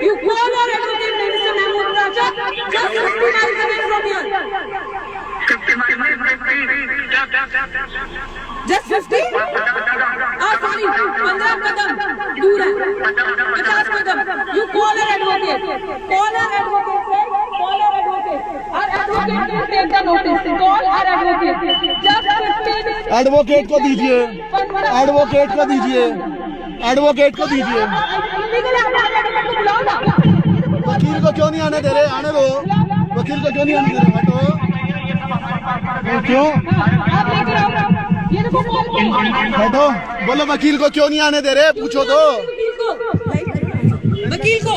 you call our advocate, Mr. Mahmood Pracha, just 50 miles away from here. Just 50? Sorry, 15 कदम दूर है, 50 कदम. You call our advocate. Call our advocate, sir. Call our advocate. Our advocate will take the notice. Call our advocate. Just 15. Advocate को दीजिए, advocate को दीजिए, advocate को दीजिए. वकील को क्यों नहीं आने दे रहे? आने दो. वकील को क्यों नहीं आने दे रहे? हटो. क्यों? हटो. बोलो वकील को क्यों नहीं आने दे रहे? पूछो तो. वकील को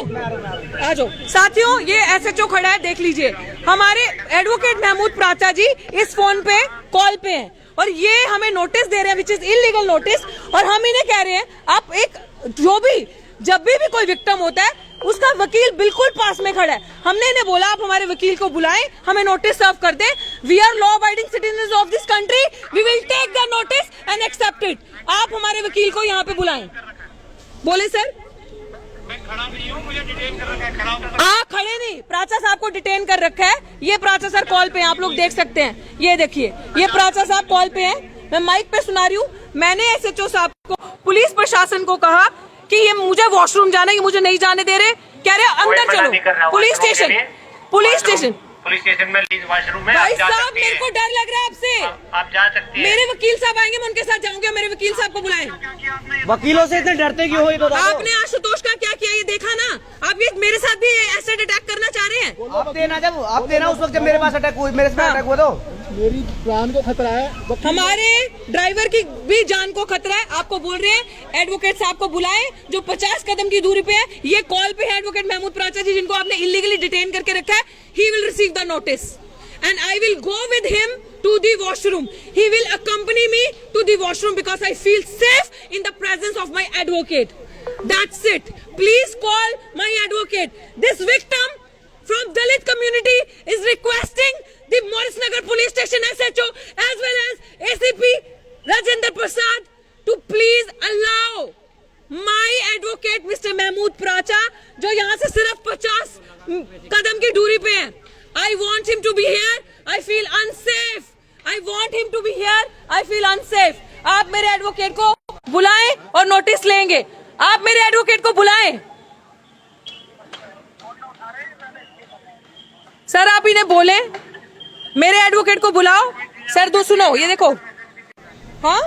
आ जाओ. साथियों, ये एसएचओ खड़ा है, देख लीजिए. हमारे एडवोकेट महमूद प्राचा जी इस फोन पे कॉल पे हैं और ये हमें नोटिस दे रहे हैं, विच इज इलीगल नोटिस. और हम इन्हें कह रहे हैं, आप एक जो भी जब भी कोई विक्टिम होता है उसका वकील बिल्कुल पास में खड़ा है. हमने इन्हें बोला आप हमारे वकील को बुलाएं, हमें नोटिस सर्व कर दें. We are law abiding citizens of this country, we will take the notice and accept it. आप हमारे वकील को यहाँ पे बुलाएं. बोले सर. मैं खड़ा नहीं हूँ, मुझे डिटेन कर रखा है. खड़ा खड़े नहीं, प्राचा साहब को डिटेन कर रखा है. ये प्राचा सर कॉल पे हैं, आप लोग देख सकते हैं. ये देखिए, ये प्राचा साहब कॉल पे हैं. मैं माइक पे सुना रही हूँ. मैंने एसएचओ साहब को, पुलिस प्रशासन को कहा कि ये मुझे वॉशरूम जाना है, ये मुझे नहीं जाने दे रहे. कह रहे अंदर चलो. पुलिस स्टेशन, पुलिस स्टेशन में वॉशरूम में. भाई साहब, मेरे को डर लग रहा है आपसे. आप जा सकते हैं. मेरे वकील साहब आएंगे, मैं उनके साथ जाऊंगी. मेरे वकील साहब को बुलाएं. वकीलों से इतने डरते क्यों हो? आपने आशुतोष का क्या किया ये देखा ना. आप ये मेरे साथ भी एसिड अटैक करना चाह रहे हैं. आप देना उस वक्त जब मेरे पास अटैक हुआ, मेरे साथ अटैक हुआ तो मेरी जान को खतरा है. हमारे ड्राइवर की भी जान को खतरा है. आपको बोल रहे हैं एडवोकेट साहब को बुलाएं जो 50 कदम की दूरी पे है. ये कॉल पे है एडवोकेट महमूद प्राचा जी, जिनको आपने इलीगली डिटेन करके रखा है. He will receive the notice and I will go with him to the washroom. He will accompany me to the washroom because I feel safe in the presence of my advocate. That's it. Please call my advocate. This victim from Dalit community is requesting the Morris Nagar police station SHO as well as ACP Rajendra Prasad to please allow my advocate Mr. Mahmood Pracha, जो यहाँ से सिर्फ 50 कदम की दूरी पे है. I want him to be here. I feel unsafe. I want him to be here. I feel unsafe. आप मेरे एडवोकेट को बुलाएं और नोटिस लेंगे. आप मेरे एडवोकेट को बुलाएं. सर आप इन्हें बोले मेरे एडवोकेट को बुलाओ. सर दो सुनो, ये देखो. हाँ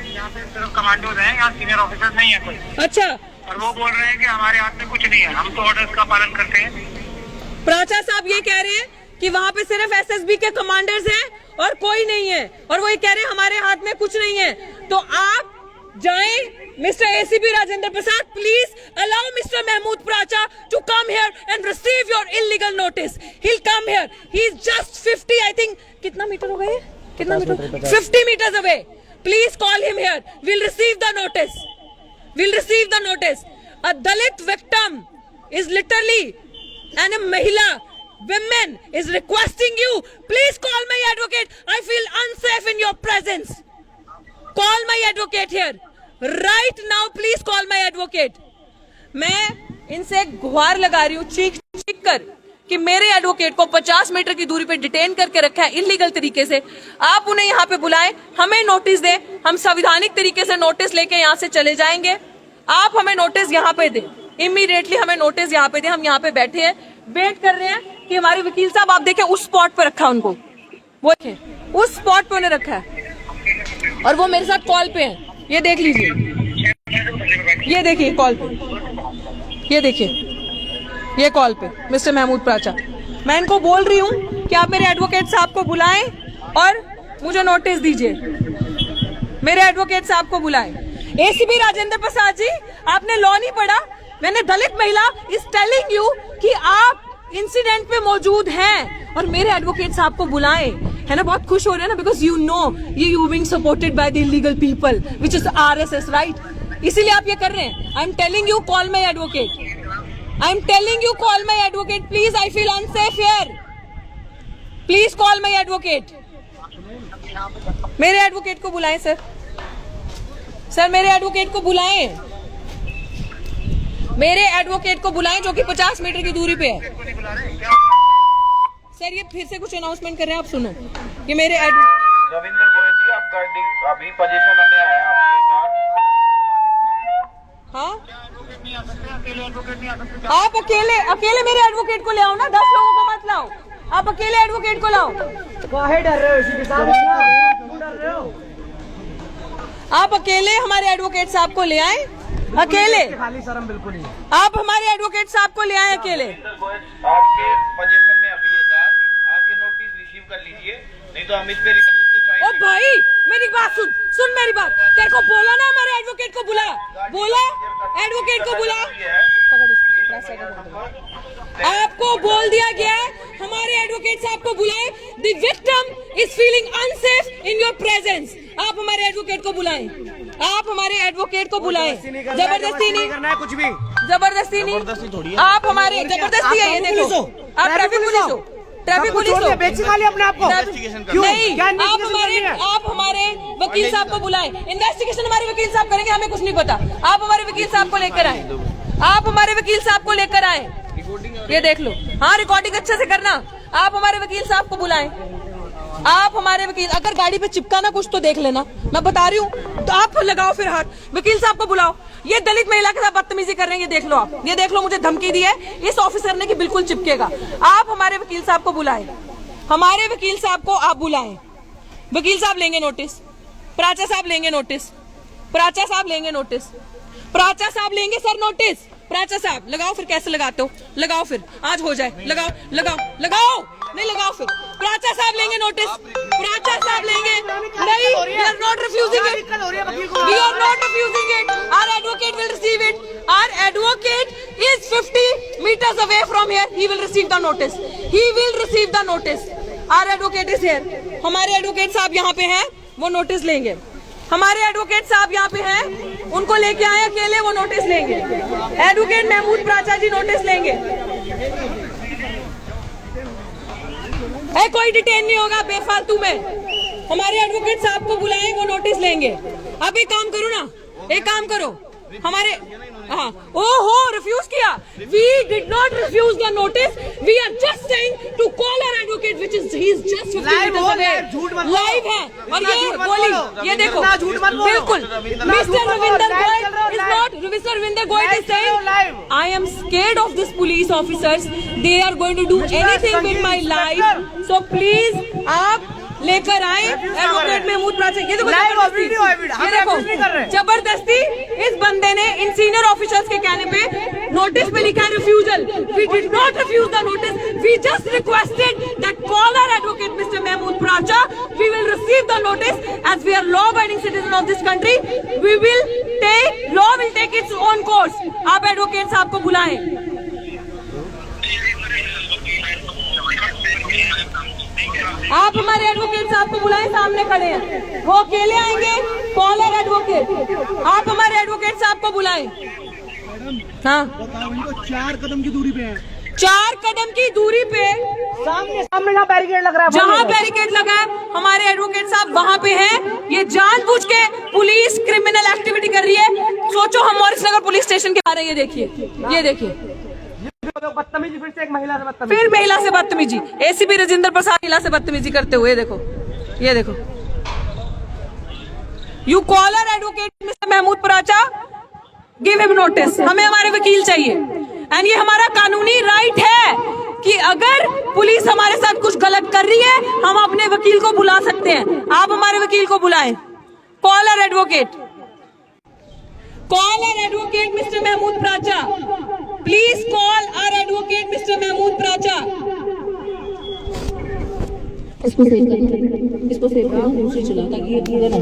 यहाँ पे सिर्फ कमांडोज हैं, यहाँ सीनियर ऑफिसर नहीं है कोई. अच्छा. और वो बोल रहे हैं कि हमारे हाथ में कुछ नहीं है, हम तो ऑर्डर्स का पालन करते हैं. प्राचा साहब ये कह रहे हैं कि वहाँ पे सिर्फ एसएसबी के कमांडर्स हैं और कोई नहीं है. और वो ये कह रहे हैं हमारे हाथ में कुछ नहीं है. तो आप जाएं. Mister ACP Rajendra Prasad, please allow mister Mahmood Pracha to come here and receive your illegal notice. He will come here. He is just 50 I think. कितना मीटर हो गए? कितना meter? 50 meters away. Please call him here. Will receive the notice. Will receive the notice. A Dalit victim is literally and a mahila women is requesting you, please call my advocate. I feel unsafe in your presence. Call my advocate here right now. Please call my advocate. मैं इनसे गुहार लगा रही हूँ चीख चीख कर कि मेरे एडवोकेट को 50 मीटर की दूरी पे डिटेन करके रखा है इलीगल तरीके से. आप उन्हें यहाँ पे बुलाएं, हमें नोटिस दें. हम संवैधानिक तरीके से नोटिस लेके यहाँ से चले जाएंगे. आप हमें नोटिस यहाँ पे दें. इमीडिएटली हमें नोटिस यहाँ पे दे. हम यहाँ पे बैठे हैं, वेट कर रहे हैं कि हमारे वकील साहब, आप देखें उस स्पॉट पे रखा है उनको. वो देखें उस स्पॉट पे उन्हें रखा है और वो मेरे साथ कॉल पे हैं. ये देख लीजिए, ये देखिए कॉल पे, ये देखिए ये कॉल पे मिस्टर महमूद प्राचा. मैं इनको बोल रही हूँ कि आप मेरे एडवोकेट साहब को बुलाएं और मुझे नोटिस दीजिए. मेरे एडवोकेट साहब को बुलाएं. एसीपी राजेंद्र प्रसाद जी, आपने लॉ नहीं पढ़ा. मैंने दलित महिला इज टेलिंग यू कि आप इंसिडेंट पे मौजूद हैं और मेरे एडवोकेट साहब को बुलाएं. है ना, बहुत खुश हो रहे हैं ना, because you know you being supported by the illegal people which is RSS, right? इसीलिए आप ये कर रहे हैं. I am telling you call my advocate. I am telling you call my advocate. Please, I feel unsafe here. Please call my advocate. मेरे advocate को बुलाएं sir. Sir मेरे एडवोकेट को बुलाएं. मेरे एडवोकेट को बुलाएं जो कि 50 मीटर की दूरी पे है। सर ये फिर से कुछ अनाउंसमेंट कर रहे हैं, आप सुनो। ये मेरे रविंद्र गोयल जी, आप गाड़ी अभी पोजीशन में आए हाँ, आप अकेले मेरे एडवोकेट को ले आओ ना, 10 लोगों को मत लाओ, आप अकेले एडवोकेट को लाओ। काहे डर रहे हो इसी के साथ? क्यों डर रहे हो? आप अकेले हमारे एडवोकेट साहब को ले आए, अकेले। खाली शर्म बिल्कुल नहीं। आप हमारे एडवोकेट साहब को ले आए अकेले। आपके पोजीशन में अभी है, आप ये नोटिस रिसीव कर लीजिए, नहीं तो हम इस पे ओ भाई मेरी बात सुन मेरी बात। तेरे को बोला ना हमारे एडवोकेट को बुला, बोला एडवोकेट को बुला। आपको बोल दिया गया है हमारे एडवोकेट साहब को बुलाएं। The victim is feeling unsafe in your presence. आप हमारे एडवोकेट को बुलाएं, आप हमारे एडवोकेट को बुलाएं। जबरदस्ती नहीं करना है कुछ भी, जबरदस्ती नहीं। आप हमारे जबरदस्ती है, ये देखो आप ट्रैफिक पुलिस हो, ट्रैफिक पुलिस हो। बेच खा लिया अपने आप को। नहीं, आप हमारे वकील साहब को बुलाएं। इन्वेस्टिगेशन हमारे वकील साहब करेंगे, हमें कुछ नहीं पता। आप हमारे वकील साहब को लेकर आए, आप हमारे वकील साहब को लेकर आए। ये देख लो, हाँ रिकॉर्डिंग अच्छे से करना। आप हमारे वकील साहब को बुलाएं, आप हमारे वकील। अगर गाड़ी पे चिपका ना कुछ तो देख लेना, मैं बता रही हूँ। तो आप लगाओ फिर हाथ, वकील साहब को बुलाओ। ये दलित महिला के साथ बदतमीजी कर रहे हैं, ये देख लो आप, ये देख लो। मुझे धमकी दी है इस ऑफिसर ने कि बिल्कुल चिपकेगा। आप हमारे वकील साहब को बुलाएं, हमारे वकील साहब को आप बुलाएं। वकील साहब लेंगे नोटिस, प्राचा साहब लेंगे नोटिस, प्राचा साहब लेंगे नोटिस, प्राचा साहब लेंगे सर नोटिस। प्राचा साहब लगाओ फिर, कैसे लगाते हो लगाओ फिर, आज हो जाए। लगाओ लगाओ लगाओ, नहीं लगाओ फिर। प्राचा साहब लेंगे नोटिस, प्राचा साहब लेंगे। नहीं, we are not refusing it, we are not refusing it, our advocate will receive it, our advocate is 50 meters away from here, he will receive the notice, he will receive the notice, our advocate is here। हमारे advocate साहब यहाँ पे हैं, वो notice लेंगे। हमारे advocate साहब यहाँ पे हैं, उनको लेके आए अकेले, वो नोटिस लेंगे। एडवोकेट महमूद प्राचा जी नोटिस लेंगे। कोई डिटेन नहीं होगा बेफालतू में। हमारे एडवोकेट साहब को बुलाएं, वो नोटिस लेंगे। अब एक काम करो ना, एक काम करो, हमारे हाँ ओहो रिफ्यूज किया। We did not refuse the notice, we are just saying to call our advocate which is he is just 50 minutes away. Live है और ये बोली, ये देखो बिल्कुल। Mister Ravinder Goyal is not, mister Ravinder Goyal is saying I am scared of this police officers, they are going to do anything with my life, so please आप लेकर आए एडवोकेट महमूद प्राचा। ये देखो जबरदस्ती इस बंदे ने इन सीनियर ऑफिसर्स के कहने पे नोटिस पे लिखा है refusal. We did not refuse the notice, we just requested that call our advocate mister Mahmood Pracha, we will receive the notice as we are law abiding citizen of this country, we will take, law will take its own course. आप advocate साहब को बुलाएं, आप हमारे advocate साहब को बुलाएं, सामने खड़े हैं, वो अकेले आएंगे। कॉलर एडवोकेट, आप हमारे एडवोकेट साहब को बुलाएं। हाँ, 4 कदम की दूरी पे है, 4 कदम की दूरी पे सामने जहाँ बैरिकेड लग रहा है, जहाँ बैरिकेड लगा है, हमारे एडवोकेट साहब वहाँ पे हैं। ये जानबूझ के पुलिस क्रिमिनल एक्टिविटी कर रही है। सोचो हम मॉरिसनगर पुलिस स्टेशन के बारे, ये देखिए, ये देखिए बदतमीजी, फिर से एक महिला से बदतमीजी, फिर महिला से बदतमीजी। एसीपी राजेंद्र प्रसाद महिला से बदतमीजी करते हुए, देखो ये देखो। You call our advocate mister Mahmood Pracha, give him notice. हमें हमारे वकील चाहिए एंड ये हमारा कानूनी राइट है कि अगर पुलिस हमारे साथ कुछ गलत कर रही है हम अपने वकील को बुला सकते हैं। आप हमारे वकील को बुलाएं। Caller advocate, caller advocate mister Mahmood Pracha, please call our advocate mister Mahmood Pracha. इसको सेव कर, इसको सेव करो, दूसरी चला ताकि ये पूरा ना